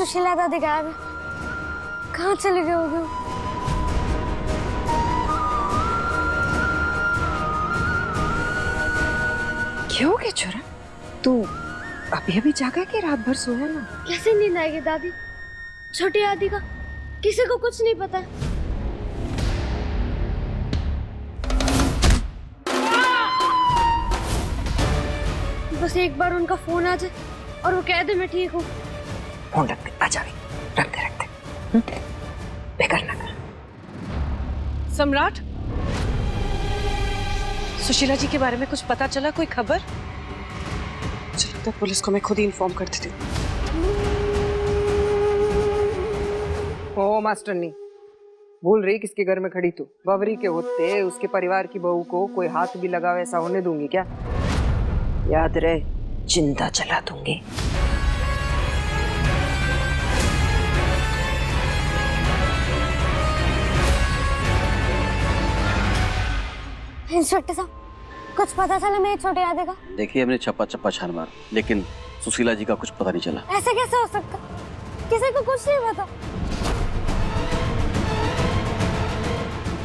सुशीला दादी गायब है, कहाँ चले गए होगे? क्या हो गया छोरा? तू अभी अभी जागा के रात भर सोया ना? कैसे नींद आएगी दादी? छोटी आदि का किसी को कुछ नहीं पता। बस एक बार उनका फोन आ जाए और वो कह दे मैं ठीक हूँ। फोन रख दे, आ जावे, रख दे। बेकार ना कर। सम्राट, सुशीला जी के बारे में कुछ पता चला? कोई खबर? चलो तो पुलिस को मैं खुद ही इन्फॉर्म कर देती हूँ। ओ मास्टरनी, भूल रही किसके घर में खड़ी तू? बवरी के होते उसके परिवार की बहू को कोई हाथ भी लगावे ऐसा होने दूंगी क्या? याद रहे, जिंदा जला दूंगी। इंस्पेक्टर साहब, कुछ पता चला मेरी छोटी आदि का? देखिए, हमने छप्पा छप्पा छान मारा, लेकिन सुशीला जी का कुछ पता नहीं चला। ऐसे कैसे हो सकता? किसी को कुछ नहीं पता।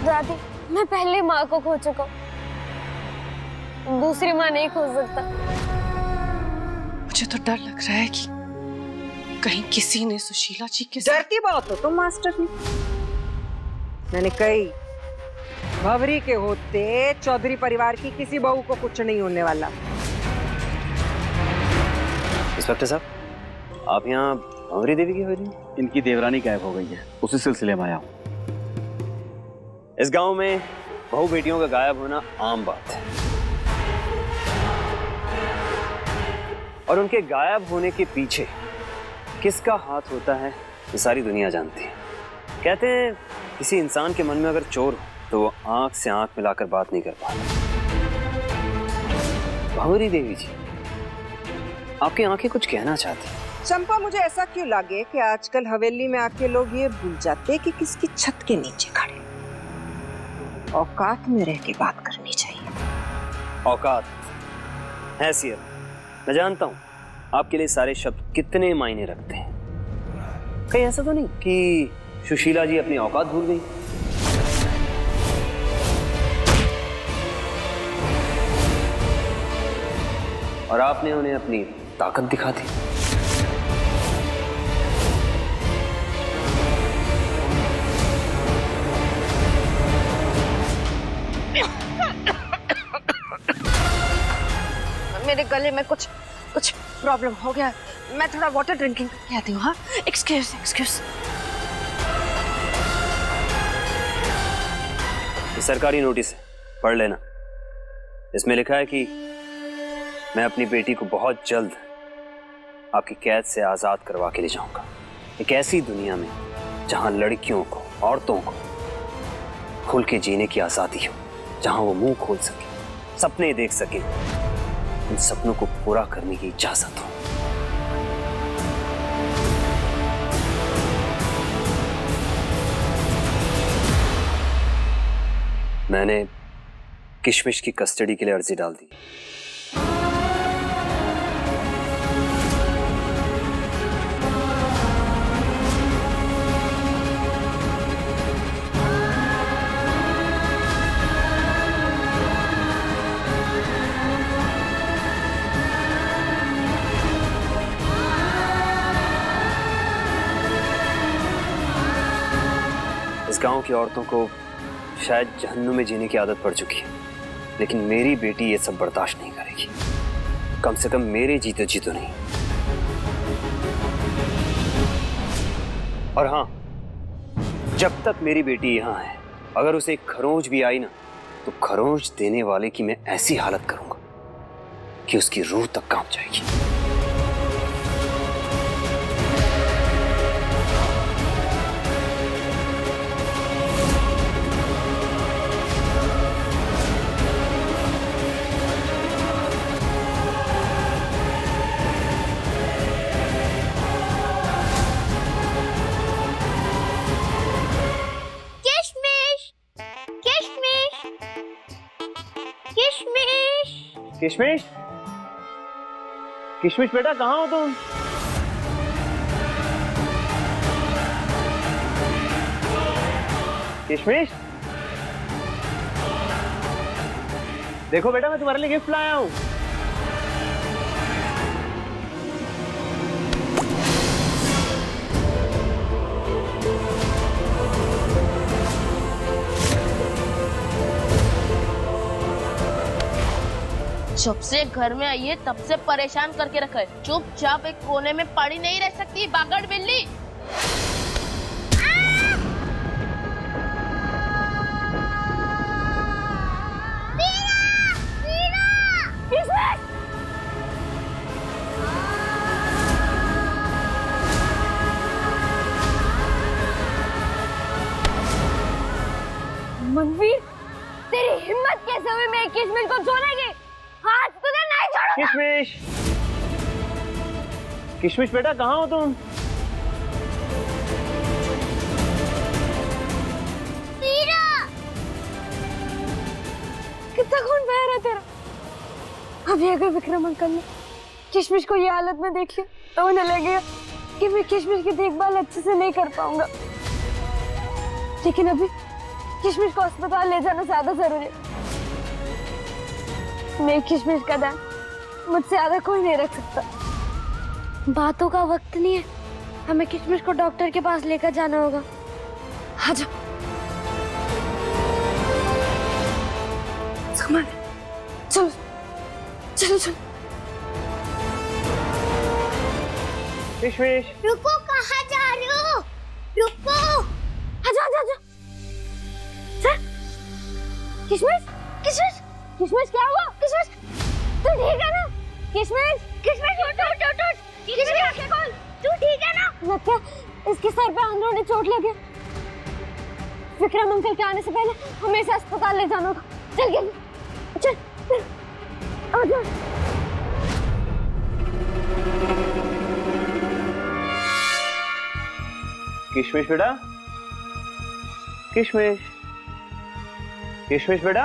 दादी, मैं पहले माँ को खो चुका हूँ, दूसरी माँ नहीं खो सकता। मुझे तो डर लग रहा है कि कहीं किसी ने सुशीला जी के साथ... डरती बहुत हो तुम मास्टरनी। मैंने कही, भवरी के होते चौधरी परिवार की किसी बहू को कुछ नहीं होने वाला। इंस्पेक्टर साहब, आप यहाँ भंवरी देवी की हो रही? इनकी देवरानी गायब हो गई है, उसी सिलसिले में आया हूँ। इस गांव में बहू बेटियों का गायब होना आम बात है, और उनके गायब होने के पीछे किसका हाथ होता है ये सारी दुनिया जानती है। कहते हैं किसी इंसान के मन में अगर चोर हो तो वो आंख से आंख मिलाकर बात नहीं कर पाता। भंवरी देवी जी, आपकी आंखें कुछ कहना चाहती हैं। चंपा, मुझे ऐसा क्यों लगे कि आजकल हवेली में आके लोग ये भूल जाते कि किसकी छत के नीचे खड़े। औकात में रह के बात करनी चाहिए। औकात, हैसियत, मैं जानता हूँ आपके लिए सारे शब्द कितने मायने रखते हैं। कहीं ऐसा तो नहीं कि सुशीला जी अपनी औकात भूल गई? और आपने उन्हें अपनी ताकत दिखा दी। मेरे गले में कुछ प्रॉब्लम हो गया, मैं थोड़ा वाटर ड्रिंकिंग करके आती हूँ। हाँ, एक्सक्यूज। ये सरकारी नोटिस है, पढ़ लेना। इसमें लिखा है कि मैं अपनी बेटी को बहुत जल्द आपकी कैद से आजाद करवा के ले जाऊंगा, एक ऐसी दुनिया में जहां लड़कियों को, औरतों को खुल के जीने की आजादी हो, जहां वो मुंह खोल सके, सपने देख सके, उन सपनों को पूरा करने की इजाजत हो। मैंने किशमिश की कस्टडी के लिए अर्जी डाल दी। इस गांव की औरतों को शायद जहन्नुम में जीने की आदत पड़ चुकी है, लेकिन मेरी बेटी ये सब बर्दाश्त नहीं करेगी, कम से कम मेरे जीते जी तो नहीं। और हाँ, जब तक मेरी बेटी यहाँ है, अगर उसे एक खरोंच भी आई ना, तो खरोंच देने वाले की मैं ऐसी हालत करूंगा कि उसकी रूह तक कांप जाएगी। किशमिश, किशमिश बेटा, कहाँ हो तुम? किशमिश, देखो बेटा मैं तुम्हारे लिए गिफ्ट लाया हूँ। जब से घर में आई है तब से परेशान करके रखा है। चुपचाप एक कोने में पड़ी नहीं रह सकती बागड़ बिल्ली। मनवीर, तेरी हिम्मत कैसे हुई मेरी किशमिश को छोड़ने की? हाथ तुझे नहीं छोड़ूंगा। किशमिश, किशमिश बेटा कहाँ हो तुम? कितना खून बह रहा है तेरा। अभी अगर विक्रम अंकल ने किशमिश को ये हालत में देख लिया तो उन्हें लगेगा कि मैं किशमिश की देखभाल अच्छे से नहीं कर पाऊंगा। लेकिन अभी किशमिश को अस्पताल ले जाना ज्यादा जरूरी है। मैं किशमिश का ध्यान मुझसे ज्यादा कोई नहीं रख सकता। बातों का वक्त नहीं है, हमें किशमिश को डॉक्टर के पास लेकर जाना होगा। आ जाओ। चलो चलो चलो। किशमिश, रुको, कहाँ जा रहे हो? रुको। आजा आजा आजा। सर, किशमिश, किशमिश, किशमिश क्या हुआ? किशमिश, तू ठीक है ना? किशमिश, किशमिश उठ उठ उठ उठ। किशमिश आंखें खोल। तू ठीक है ना? लगता है इसके सर पे अंदरूनी चोट लगी। विक्रम अंकल के आने से पहले हमें इसे अस्पताल ले जाना होगा। चल के चल आजा। किशमिश बेटा, किशमिश, किशमिश बेटा।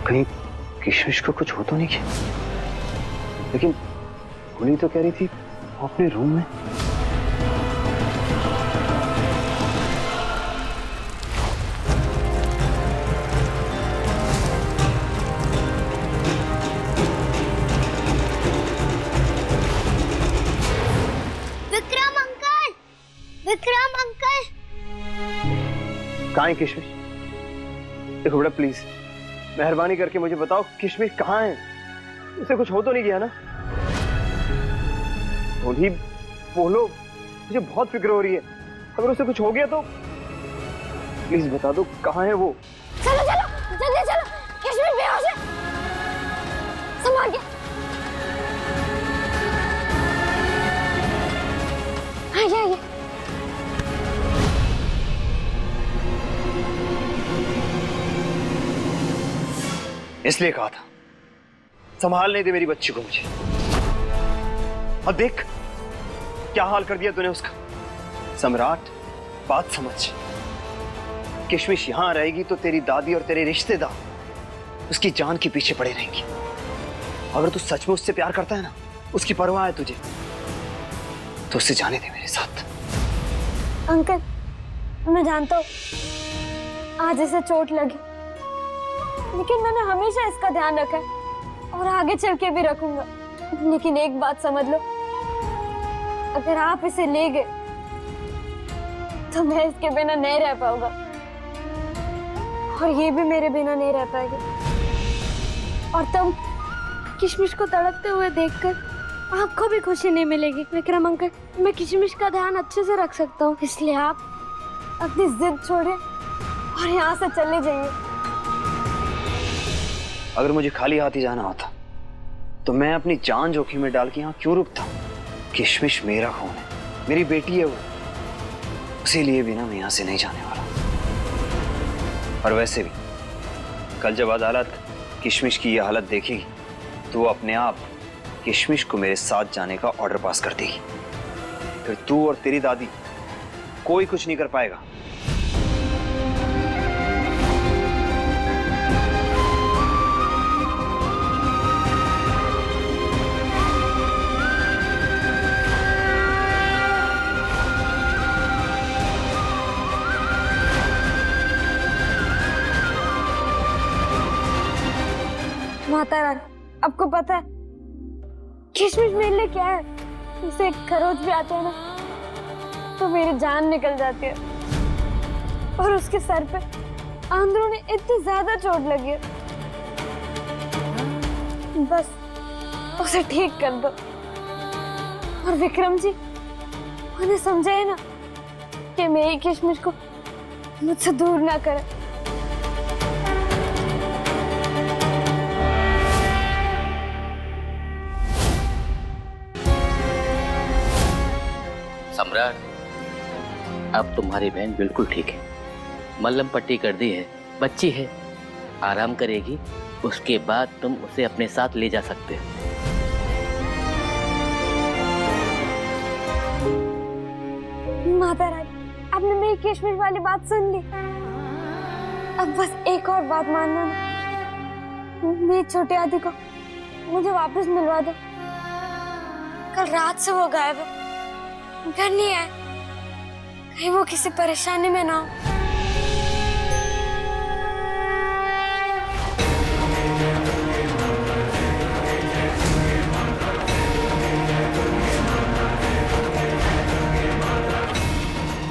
कहीं किशमिश को कुछ हो तो नहीं किया? लेकिन गुनी तो कह रही थी वो अपने रूम में। विक्रम अंकल। कहाँ है किशमिश? देखो बेटा प्लीज मेहरबानी करके मुझे बताओ किशमिश कहाँ है? उसे कुछ हो तो नहीं गया ना? उन्हीं बोलो, मुझे बहुत फिक्र हो रही है। अगर उसे कुछ हो गया तो प्लीज बता दो कहाँ है वो? चलो चलो जल्दी चलो, किशमिश बेहोश है। संभाल के। आइए आइए। इसलिए कहा था संभाल नहीं दे मेरी बच्ची को मुझे। अब देख क्या हाल कर दिया तूने उसका। सम्राट बात समझ, किशमिश यहां रहेगी तो तेरी दादी और तेरे रिश्तेदार उसकी जान के पीछे पड़े रहेंगे। अगर तू सच में उससे प्यार करता है ना, उसकी परवाह है तुझे, तो उसे जाने दे मेरे साथ। अंकल मैं जानता हूँ आज इसे चोट लगी, लेकिन मैंने हमेशा इसका ध्यान रखा है और आगे चल के भी रखूंगा। लेकिन एक बात समझ लो, अगर आप इसे ले गए तो मैं इसके बिना नहीं रह पाऊंगा और ये भी मेरे बिना नहीं रह पाएगी। और तुम किशमिश को तड़पते हुए देखकर आपको भी खुशी नहीं मिलेगी। विक्रम अंकल, मैं किशमिश का ध्यान अच्छे से रख सकता हूँ, इसलिए आप अपनी जिद छोड़े और यहाँ से चले जाइए। अगर मुझे खाली हाथ ही जाना होता तो मैं अपनी जान जोखिम में डाल के यहाँ क्यों रुकता? किशमिश मेरा खून है, मेरी बेटी है वो, उसी लिए भी ना मैं यहाँ से नहीं जाने वाला। और वैसे भी कल जब अदालत किशमिश की यह हालत देखेगी तो वो अपने आप किशमिश को मेरे साथ जाने का ऑर्डर पास कर देगी। फिर तू और तेरी दादी कोई कुछ नहीं कर पाएगा। माता रानी, आपको पता है किशमिश मेरे लिए क्या है? उसे खरोच भी आते हैं ना तो मेरी जान निकल जाती है, और उसके सर पे अंदरूनी इतनी ज्यादा चोट लगी है, बस उसे ठीक कर दो। और विक्रम जी उन्हें समझाए ना कि मेरी किशमिश को मुझसे दूर ना करे। सम्राट, अब तुम्हारी बहन बिल्कुल ठीक है। मल्लम पट्टी कर दी है, बच्ची है, आराम करेगी, उसके बाद तुम उसे अपने साथ ले जा सकते हो। माता रानी, आपने मेरी किशमिश वाली बात सुन ली, अब बस एक और बात मानना ना, मेरी छोटी आदि को मुझे वापस मिलवा दो। कल रात से वो गायब है, घर नहीं आए, कहीं वो किसी परेशानी में ना हो।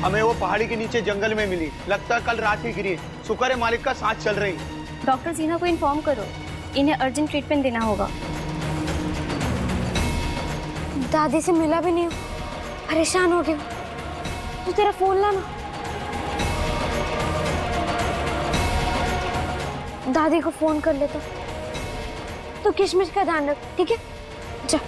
हमें वो पहाड़ी के नीचे जंगल में मिली, लगता है कल रात ही गिरी। शुक्र है मालिक का साथ चल रही। डॉक्टर जीना को इन्फॉर्म करो, इन्हें अर्जेंट ट्रीटमेंट देना होगा। दादी से मिला भी नहीं हो, परेशान हो गई। तो तेरा फोन लाना, दादी को फोन कर लेता। तो किशमिश का ध्यान रख, ठीक है? जा।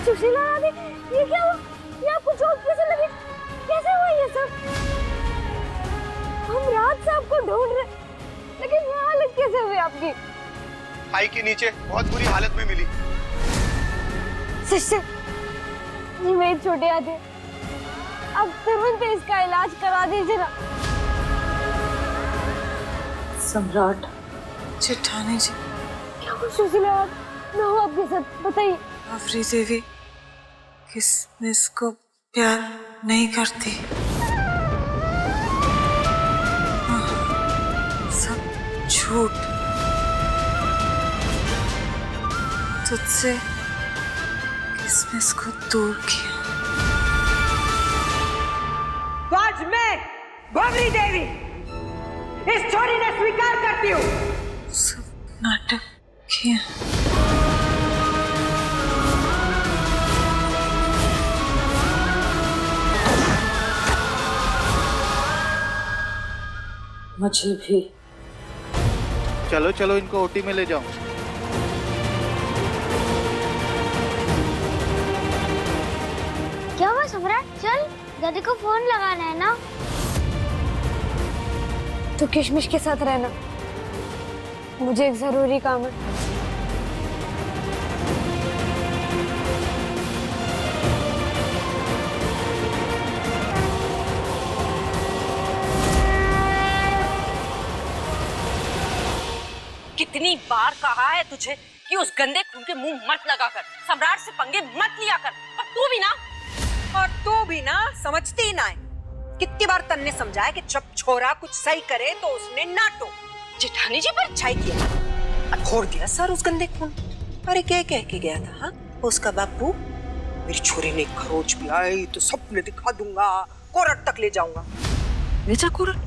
सुशीला दादी, ये क्या हुआ? ये आपको चोट कैसे लगी? कैसे हुआ ये सब? हम रात से आपको ढूंढ रहे, लेकिन ये हालत कैसे हुई आपकी? खाई के नीचे बहुत बुरी हालत में मिली। सिस्टर, ये मेरी छोटी आदि, अब तुरंत इसका इलाज करा दीजिए ना। सम्राट, जेठानी जी, क्या हुआ सुशीला दादी? मैं हूँ आपके साथ, बताइए। बावरी देवी किशमिश को प्यार नहीं करती, सब झूठ। तुझसे किशमिश को दूर किया। तो आज मैं बावरी देवी इस छोरी ने स्वीकार करती हूँ। सब नाटक किया। मुझे भी। चलो चलो, इनको ओटी में ले जाओ। क्या हुआ सम्राट? चल, दादी को फोन लगाना है ना। तो किशमिश के साथ रहना, मुझे एक जरूरी काम है। कितनी बार कहा है तुझे कि उस गंदे खून के मुंह मत लगाकर, सम्राट से पंगे मत लिया कर। और तू भी ना समझती ना है। कितनी बार तन्ने समझाया कि जब छोरा कुछ सही करे तो उसने नाटो। जेठानी जी पर अच्छाई किया, फोड़ दिया सर उस गंदे खून। अरे क्या कह के गया था? हाँ, उसका बापू मेरी छोरी ने खरोच भी आई तो सपने दिखा दूंगा, कोर्ट तक ले जाऊंगा। ले जा कोर्ट,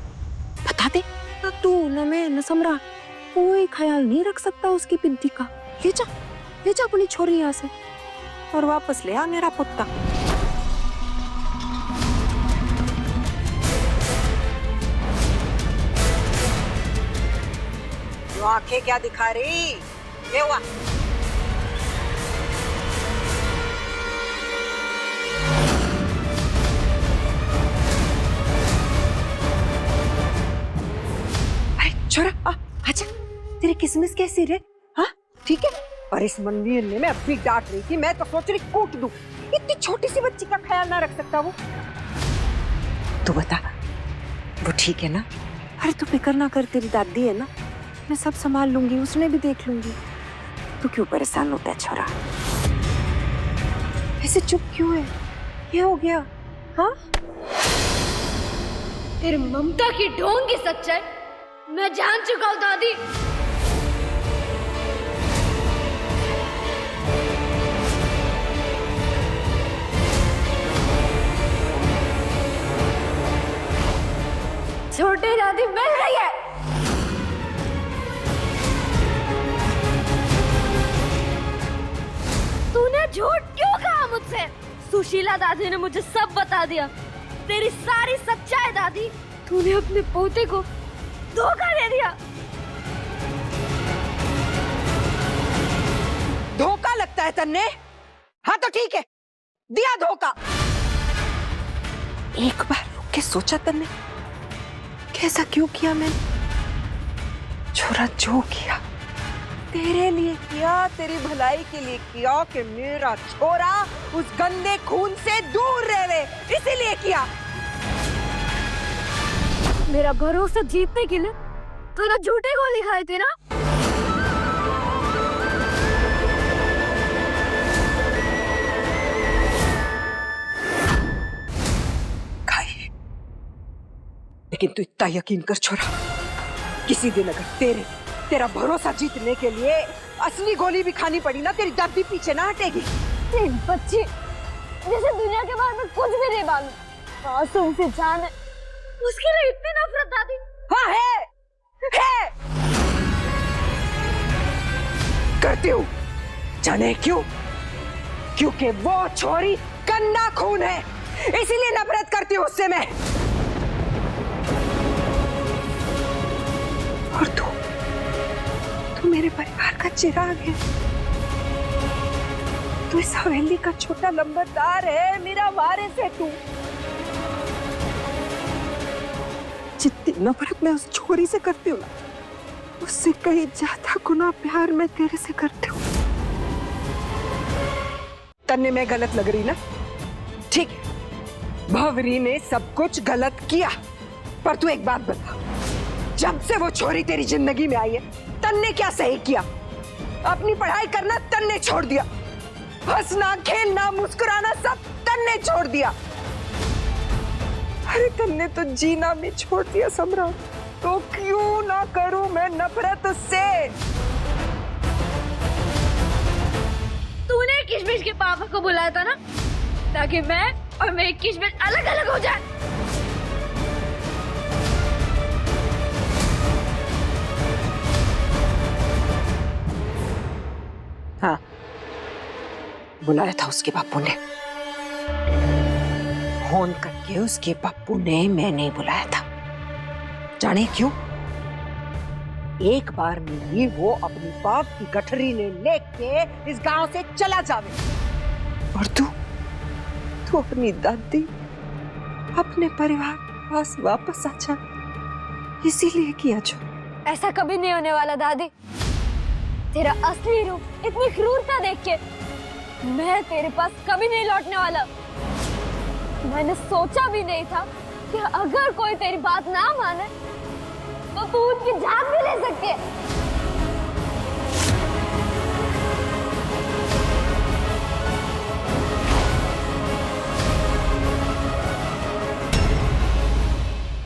बता दे ना तू न मैं न समरा कोई ख्याल नहीं रख सकता उसकी पिद्दी का। ले जा अपनी छोरी यहाँ से और वापस ले आ मेरा पुत्ता। जो आंखें क्या दिखा रही, ये हुआ। छोरा आजा, तेरी किस्मत कैसी रे? हाँ ठीक है। और इस मनवीर ने मैं अब भी डांट रही थी, मैं तो सोच रही कूट दूं। इतनी छोटी सी बच्ची का ख्याल ना रख सकता वो। तू बता वो ठीक है ना? अरे तू फिक्र ना कर, तेरी दादी है ना, मैं सब संभाल लूंगी, उसने भी देख लूंगी। तू क्यों परेशान होता है छोरा? ऐसे चुप क्यों है? क्या हो गया? हाँ तेरी ममता की ढोंग की सच्चाई मैं जान चुका हूँ दादी। छोटी दादी मिल रही है। तूने झूठ क्यों कहा मुझसे? सुशीला दादी ने मुझे सब बता दिया, तेरी सारी सच्चाई दादी। तूने अपने पोते को धोखा दे दिया। धोखा लगता है तन्ने? हाँ तो ठीक है, दिया धोखा। एक बार रुक के सोचा तन्ने, कैसा क्यों किया मैंने? छोरा जो किया तेरे लिए किया, तेरी भलाई के लिए किया कि मेरा छोरा उस गंदे खून से दूर रहे, इसीलिए किया। मेरा भरोसा जीतने के लिए तूने झूठे गोली खाई थी ना? खाई, लेकिन तू इतना यकीन कर छोरा, किसी दिन अगर तेरा भरोसा जीतने के लिए असली गोली भी खानी पड़ी ना, तेरी दादी पीछे ना हटेगी। तेरी बच्ची जैसे दुनिया के बारे में कुछ भी नहीं मालूम, मासूम से जान है, उसके लिए इतनी नफरत दादी? हाँ है। करती हूँ, जाने क्यों? क्योंकि वो छोरी गंदा खून है, इसीलिए नफरत करती हूँ उससे मैं। और तू मेरे परिवार का चिराग है, तू इस हवेली का छोटा नंबरदार है, मेरा वारिस है तू। जितनी नफरत मैं उस छोरी से करती हूँ ना, उससे कहीं ज्यादा गुना प्यार मैं तेरे से करती हूँ। तन्ने में गलत लग रही ना? ठीक है, भंवरी ने सब कुछ गलत किया, पर तू एक बात बता, जब से वो छोरी तेरी जिंदगी में आई है, तन्ने क्या सही किया? अपनी पढ़ाई करना तन्ने छोड़ दिया, हंसना खेलना मुस्कुराना सब तन्ने छोड़ दिया। अरे तन्ने तो जीना भी छोड़ दिया समरा, तो क्यों ना करूं मैं नफरत उससे? तूने किशमिश के पापा को बुलाया था ना, ताकि मैं और मेरी किशमिश अलग अलग हो जाए। हाँ, बुलाया था उसके बापू ने, फोन करके उसके बापू ने, मैं नहीं बुलाया था। जाने क्यों? एक बार में ही वो अपनी बाप की गठरी ने लेके इस गांव से चला जावे। और तू अपनी दादी, अपने परिवार के पास वापस आ जा, इसीलिए किया जो। ऐसा कभी नहीं होने वाला दादी। तेरा असली रूप, इतनी क्रूरता देख के मैं तेरे पास कभी नहीं लौटने वाला। मैंने सोचा भी नहीं था कि अगर कोई तेरी बात ना माने तो तू उनकी जान भी ले सकती है।